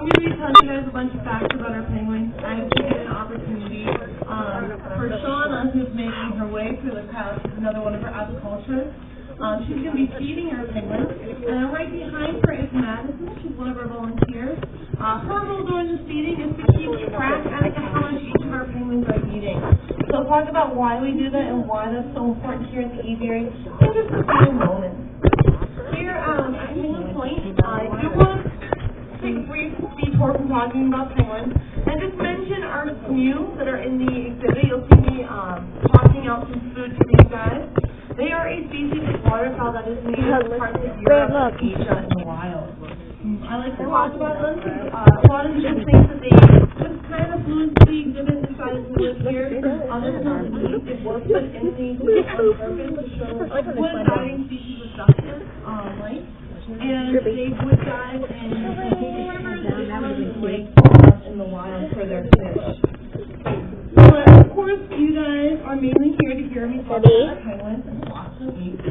going to be telling you guys a bunch of facts about our penguins. I've given an opportunity for Shauna, who's making her way through the crowd. She's another one of our apiculturists. She's going to be feeding our penguins. And right behind her is Madison. She's one of our volunteers. Her role during this feeding is to keep track as to how much each of our penguins are eating. So we'll talk about why we do that and why that's so important here at the aviary in just a few moments. Here at Penguin Point, I do want to take a brief detour from talking about penguins and just mention our mews that are in the exhibit. You'll see me tossing out some food for you guys. They are a species of waterfowl that is native to parts of Europe and Asia in the wild. I like to talk about them because a lot of people think that they just kind of flew into the exhibit and decided to live here. Others don't believe it was put in the exhibit on purpose to show what a diving species of duck is like. And they would dive in rivers and lakes in the wild for their fish. But of course, you guys are mainly here to hear me talk about penguins and lots of meat.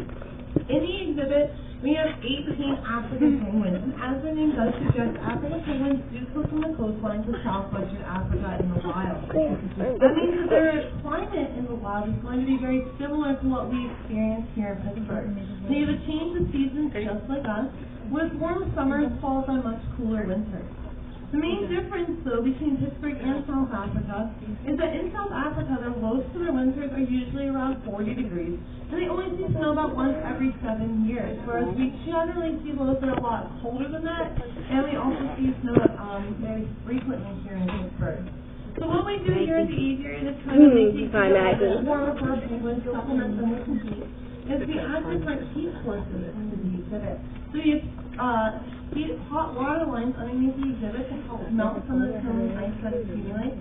In the exhibit, we have 18 African penguins, and as the name does suggest, African penguins do come from the coastlines of southwestern Africa in the wild. That means that their climate in the wild is going to be very similar to what we experience here in Pittsburgh. They have a change of seasons just like us, with warm summers followed by much cooler winters. The main difference, though, between Pittsburgh and South Africa is that in South Africa, their lows for their winters are usually around 40 degrees, and they only see snow about once every 7 years, whereas we generally see lows that are a lot colder than that, and we also see snow very frequently here in Pittsburgh. So what we do here at the aviary to try to make the exhibit warmer for our penguins, supplement them with some heat, is we add different heat sources into the exhibit. So you heat hot water lines underneath the exhibit to help melt some of the snow and ice that accumulates.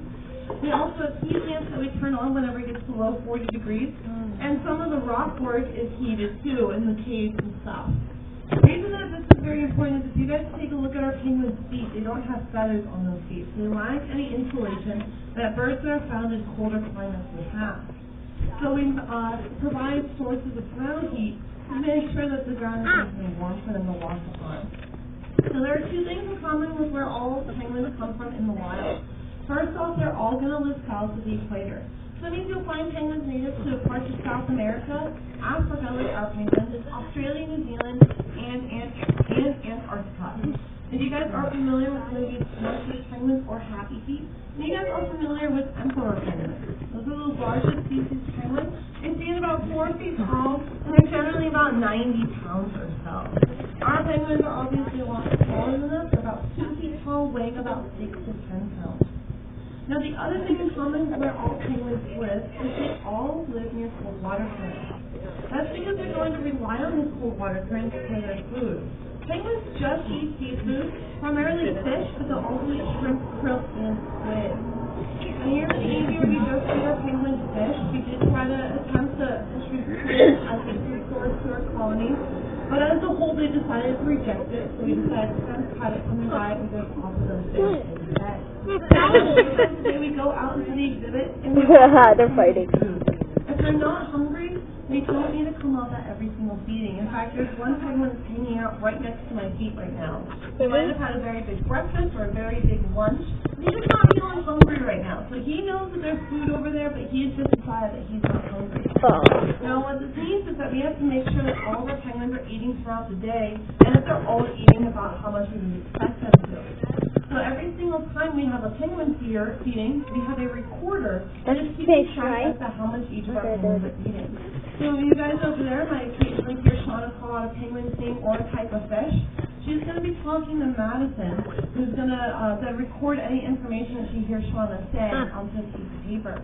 We also have heat lamps that we turn on whenever it gets below 40 degrees, and some of the rock work is heated too in the caves and stuff. The reason that this is very important is if you guys take a look at our penguins' feet, they don't have feathers on those feet, so they lack any insulation that birds that are found in colder climates would have. So we provide sources of ground heat to make sure that the ground is nice and warm for them to walk upon. So there are two things in common with where all the penguins come from in the wild. First off, they're all going to live south of the equator. So that means you'll find penguins native to parts of South America, Africa like our penguins, Australia, New Zealand, and Antarctica. If you guys are familiar with maybe snow-faced penguins or happy feet, you guys are familiar with emperor penguins. Those are the largest species of penguins. They stand about 4 feet tall, and they're generally about 90 pounds or so. Our penguins are obviously a lot smaller than us. They're about 2 feet tall, weighing about 6 to 10 pounds. Now, the other thing in common where all penguins live is they all live near cold water currents. That's because they're going to rely on these cold water currents for their food. Penguins just eat seafood, primarily fish, but they'll also eat shrimp, krill, and squid. And here at the aviary, we just feed our penguins fish. We did try to attempt to introduce squid as a food source to our colony, but as a whole, they decided to reject it, so we decided to kind of cut it from the diet and just offer them fish instead. Today we go out into the exhibit and they're fighting. If they're not hungry, they don't need to come up at every single feeding. In fact, there's one penguin that's hanging out right next to my feet right now. He might have had a very big breakfast or a very big lunch. He's just not feeling hungry right now. So he knows that there's food over there, but he's just decided that he's not hungry. Now, what this means is that we have to make sure that all of our penguins are eating throughout the day, and that they're all eating about how much we would expect them to. So every single time we have a penguin feeding, we have a recorder that is keeping track as to how much each of our penguins are eating. So you guys over there might occasionally hear Shauna call out a penguin's name or a type of fish. She's going to be talking to Madison, who's going to record any information that she hears Shauna say onto a piece of paper.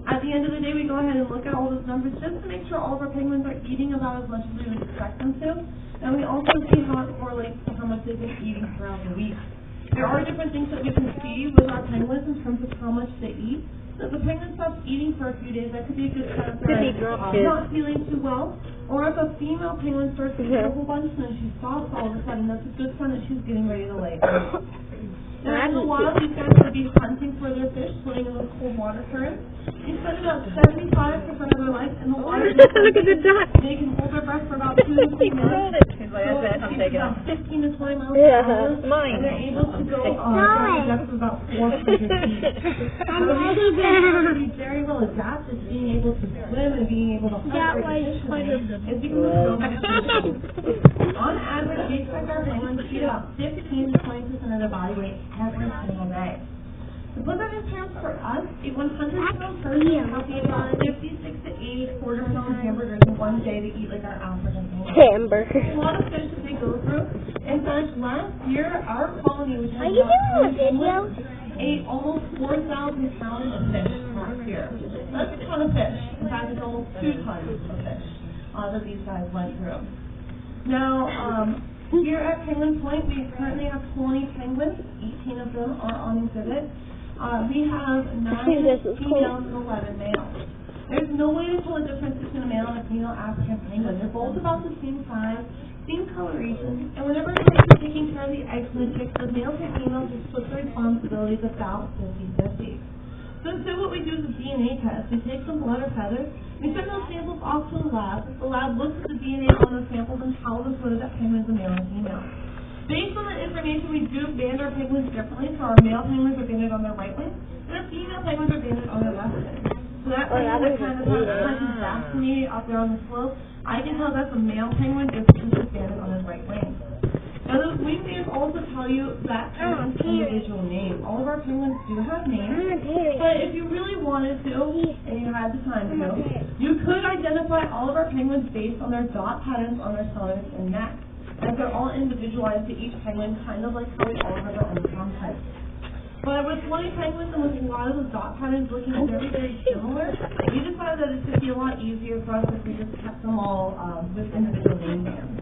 At the end of the day, we go ahead and look at all those numbers just to make sure all of our penguins are eating about as much as we would expect them to. And we also see how it correlates to how much they've been eating throughout the week. There are different things that we can see with our penguins in terms of how much they eat. So if the penguin stops eating for a few days, that could be a good sign that they're not feeling too well. Or if a female penguin starts to eat a whole bunch and then she stops all of a sudden, that's a good sign that she's getting ready to lay eggs. Now in the wild, these guys would be hunting for their fish, swimming in those cold water currents. They spend about 75% of their life in the water. Look at the duck. They can hold their breath for about 2 to 3 minutes. I'm taking about 15 to 20 miles per Yeah, hour. mine. And they're able to go down a depth of about 400 feet. So they're very well adapted to being able to swim and being able to hunt very efficiently. It's because on average, we expect our penguins to eat about 15 to 20% of their body weight every single day. To put that in terms for us, a 100-pound person will eat about 56 to 80 quarter-pound hamburgers in one day to eat like our African penguins. Hamburger. A lot of fish that they go through. In fact, last year, our colony, which had Are you doing a video? ate almost 4,000 pounds of fish last year. That's a ton of fish. In fact, it's almost 2 tons of fish that these guys went through. Now, here at Penguin Point, we currently have 20 penguins. 18 of them are on exhibit. We have 9 females and 11 males. There's no way to tell the difference between a male and a female African penguin. They're both about the same size, same coloration, and whenever it comes to taking care of the eggs and the chicks, the males and females will split the responsibilities about 50-50. So instead what we do is a DNA test. We take some blood or feathers, we send those samples off to the lab. The lab looks at the DNA on the samples and tells us whether that penguin is a male or female. Based on that information, we do band our penguins differently. So our male penguins are banded on their right wing, and our female penguins are banded on their left wing. So that penguin that kind of has back to me up there on the slope, I can tell that's a male penguin just because it's banded on his right wing. Now those wing bands also tell you that penguin's individual name. All of our penguins do have names, but if you really wanted to, and you had the time to, you could identify all of our penguins based on their dot patterns on their stomachs and necks. As they're all individualized to each penguin, kind of like how we all have our own crown types. But with 20 penguins and with a lot of the dot patterns looking very, very similar, we decided that it would be a lot easier for us if we just kept them all with individual name bands.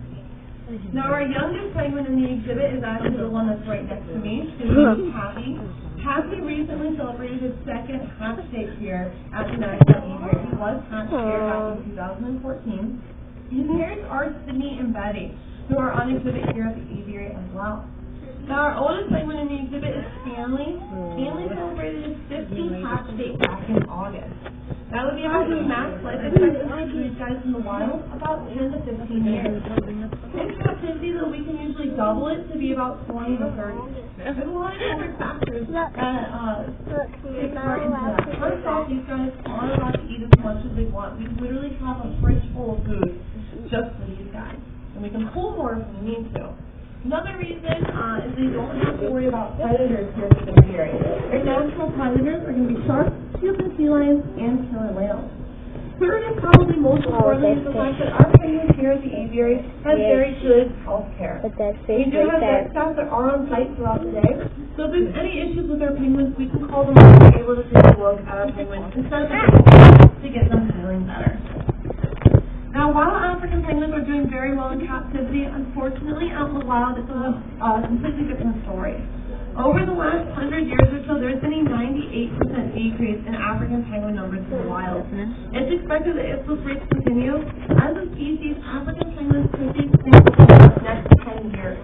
Now our youngest penguin in the exhibit is actually the one that's right next to me. His name is Happy. Happy recently celebrated his second hatch date here at the National Aviary. He was hatched here back in 2014. His parents are Sydney and Betty, who are on exhibit here at the aviary as well. Now our oldest penguin in the exhibit is Stanley. Stanley celebrated his 15th hatch date back in August. That would be about the max life expectancy for these guys in the wild, about 10 to 15 years. In captivity, though, we can usually double it to be about 20 to 30. There's a lot of different factors that take part into that. First off, these guys aren't allowed to eat as much as they want. We literally have a fridge full of food just for these guys. And we can pull more if we need to. Another reason is they don't have to worry about predators here at the aviary. Their natural predators are going to be sharks, Cuban sea lions, and killer whales. Third, and probably most importantly, is the fact that our penguins here at the aviary have very good health care. We do have vet staff that are on site throughout the day. So if there's any issues with our penguins, we can call them and be able to take a look at our penguins instead of to get them feeling better. Now, while African penguins are doing very well in captivity, unfortunately, out in the wild, it's a completely different story. Over the last 100 years or so, there's been a 98% decrease in African penguin numbers in the wild. It's expected that if those rates continue, as a species, African penguins could be extinct within the next 10 years.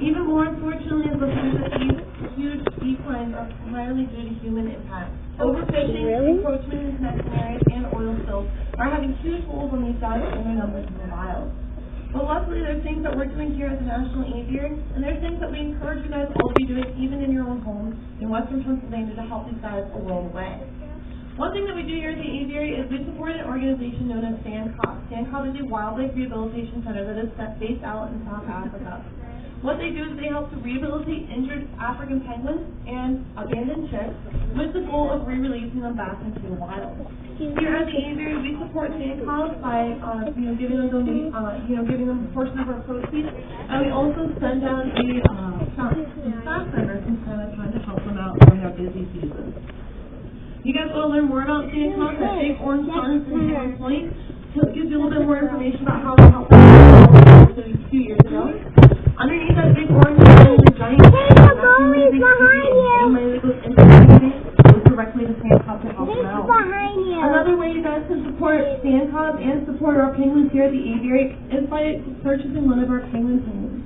Even more unfortunately, is the fact that these huge declines are primarily due to human impact. Overfishing, encroachment in connecting areas, and oil spills are having huge holes on these guys and their numbers in the wild. But luckily, there's things that we're doing here at the National Aviary, and there's things that we encourage you guys all to be doing, even in your own homes in Western Pennsylvania, to help these guys a world away. One thing that we do here at the aviary is we support an organization known as SANCOP. SANCOP is a wildlife rehabilitation center that is based out in South Africa. What they do is they help to rehabilitate injured African penguins and abandoned chicks with the goal of re-releasing them back into the wild. Here at the aviary, we support SANCOP by giving them a portion of our proceeds, and we also send down staff members from time to time to help them out during their busy season. You guys want to learn more about SANCOP? The Big Orange Sun from Penguin Point gives you a little bit more information about how we helped them 2 years ago. Underneath that big orange sun is a giant behind you. Money that goes into the community goes directly to SANCOP to help them out. Behind you. Another way you guys can support SANCOP and support our penguins here at the aviary is by purchasing one of our penguin penguins.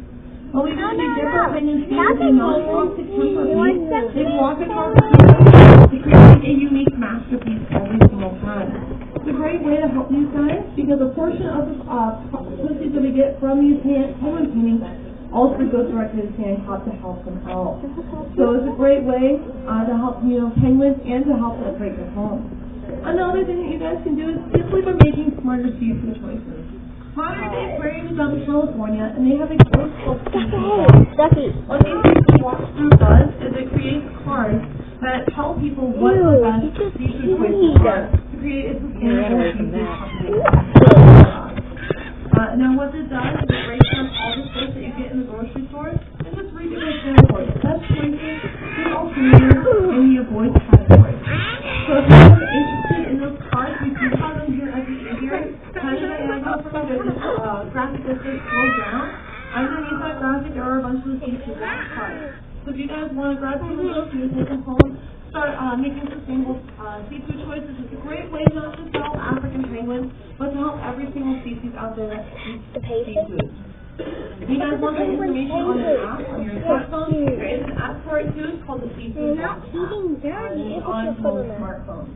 Well, we do different penguins here. They not walk to camp or beach. They walk across the field to create a unique masterpiece every single time. It's a great way to help these guys because a portion of the proceeds that we get from these penguin paintings also goes directly to Sandclub to help them out. So it's a great way to help, penguins and to help them break their homes. Another thing that you guys can do is simply by making smarter seafood choices. Modern Day Aquarium is out in California, and they have a gross called Ducky. what these walkthrough does is it creates cards that tell people what the best seafood choices are to create a sustainable seafood company. Now what this does is it breaks down all the fish that you get in the grocery store and just read it right there for you. Best choices, good alternatives, and the avoid categories. So if you're interested in those cards, we do have them here at the aviary. Kind of an example from there's this graphic that says slow down. Underneath that graphic there are a bunch of the seafood cards. So if you guys want to grab some of those, you can take them home, start making sustainable seafood choices. It's a great way not just to help African penguins, but to help every single species out there that eats seafood. If you guys want the information on the app on your smartphone, there is an app for it too. It's called the Seafood App. It's on most smartphones.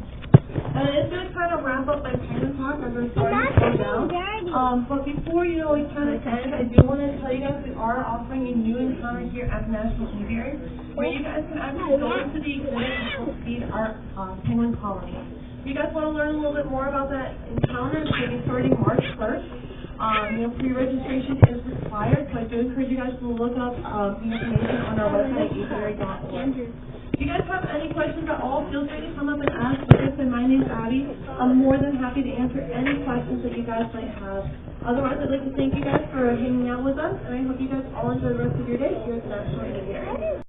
And it's going to kind of wrap up my penguin talk as we're starting to slow down. But before we kind of end, I do want to tell you guys we are offering a new encounter here at the National Aviary where you guys can actually go into the exhibit and help feed our penguin colony. If you guys want to learn a little bit more about that encounter, it's going to be starting March 1st. Pre-registration is required, so I do encourage you guys to look up the information on our website, aviary.org. If you guys have any questions at all, feel free to come up and ask. Like I said, my name's Abby. I'm more than happy to answer any questions that you guys might have. Otherwise, I'd like to thank you guys for hanging out with us, and I hope you guys all enjoy the rest of your day here at the National Aviary.